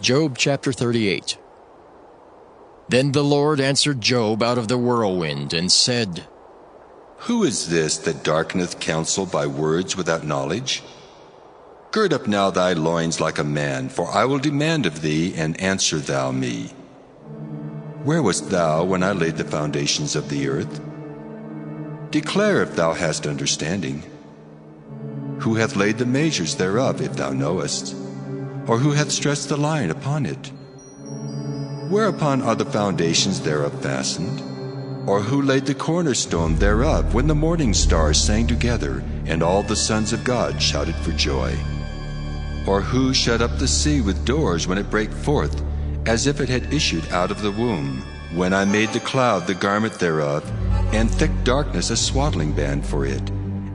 Job chapter 38. Then the Lord answered Job out of the whirlwind, and said, Who is this that darkeneth counsel by words without knowledge? Gird up now thy loins like a man, for I will demand of thee, and answer thou me. Where wast thou when I laid the foundations of the earth? Declare if thou hast understanding. Who hath laid the measures thereof, if thou knowest? Or who hath stretched the line upon it? Whereupon are the foundations thereof fastened? Or who laid the cornerstone thereof, when the morning stars sang together, and all the sons of God shouted for joy? Or who shut up the sea with doors when it brake forth, as if it had issued out of the womb? When I made the cloud the garment thereof, and thick darkness a swaddling band for it,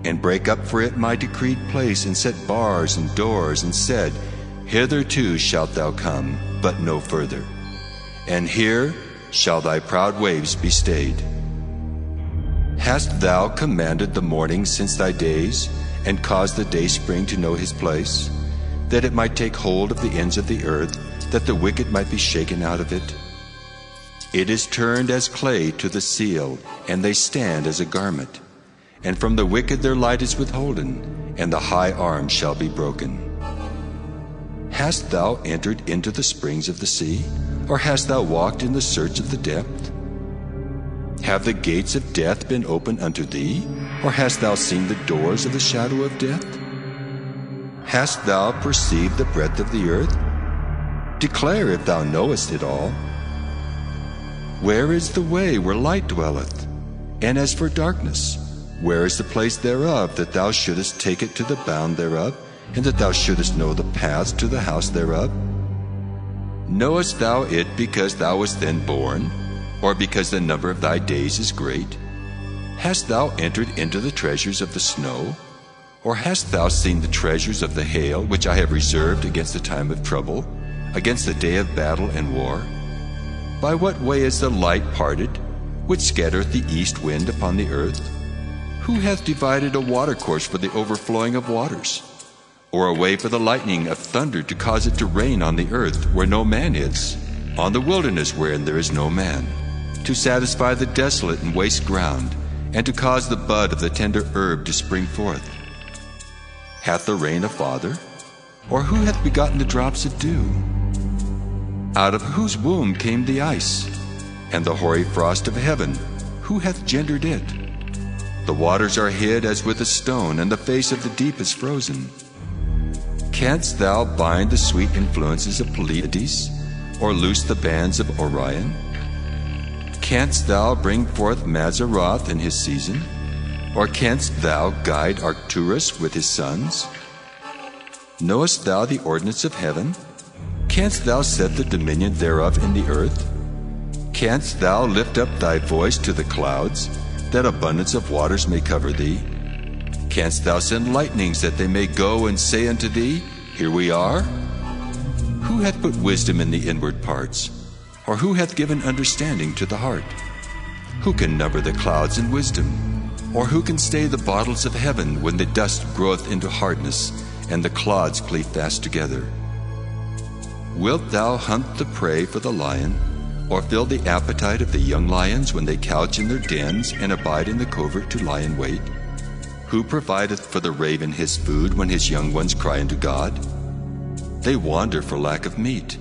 and brake up for it my decreed place, and set bars and doors, and said, Hitherto shalt thou come, but no further. And here shall thy proud waves be stayed. Hast thou commanded the morning since thy days, and caused the dayspring to know his place, that it might take hold of the ends of the earth, that the wicked might be shaken out of it? It is turned as clay to the seal, and they stand as a garment. And from the wicked their light is withholden, and the high arm shall be broken. Hast thou entered into the springs of the sea? Or hast thou walked in the search of the depth? Have the gates of death been opened unto thee? Or hast thou seen the doors of the shadow of death? Hast thou perceived the breadth of the earth? Declare if thou knowest it all. Where is the way where light dwelleth? And as for darkness, where is the place thereof, that thou shouldest take it to the bound thereof, and that thou shouldest know the paths to the house thereof? Knowest thou it because thou wast then born, or because the number of thy days is great? Hast thou entered into the treasures of the snow? Or hast thou seen the treasures of the hail, which I have reserved against the time of trouble, against the day of battle and war? By what way is the light parted, which scattereth the east wind upon the earth? Who hath divided a watercourse for the overflowing of waters? Or a way for the lightning of thunder to cause it to rain on the earth where no man is, on the wilderness wherein there is no man, to satisfy the desolate and waste ground, and to cause the bud of the tender herb to spring forth? Hath the rain a father? Or who hath begotten the drops of dew? Out of whose womb came the ice? And the hoary frost of heaven, who hath gendered it? The waters are hid as with a stone, and the face of the deep is frozen. Canst thou bind the sweet influences of Pleiades, or loose the bands of Orion? Canst thou bring forth Mazzaroth in his season? Or canst thou guide Arcturus with his sons? Knowest thou the ordinance of heaven? Canst thou set the dominion thereof in the earth? Canst thou lift up thy voice to the clouds, that abundance of waters may cover thee? Canst thou send lightnings, that they may go and say unto thee, Here we are? Who hath put wisdom in the inward parts? Or who hath given understanding to the heart? Who can number the clouds in wisdom? Or who can stay the bottles of heaven, when the dust groweth into hardness, and the clods cleave fast together? Wilt thou hunt the prey for the lion, or fill the appetite of the young lions, when they couch in their dens, and abide in the covert to lie in wait? Who provideth for the raven his food, when his young ones cry unto God? They wander for lack of meat.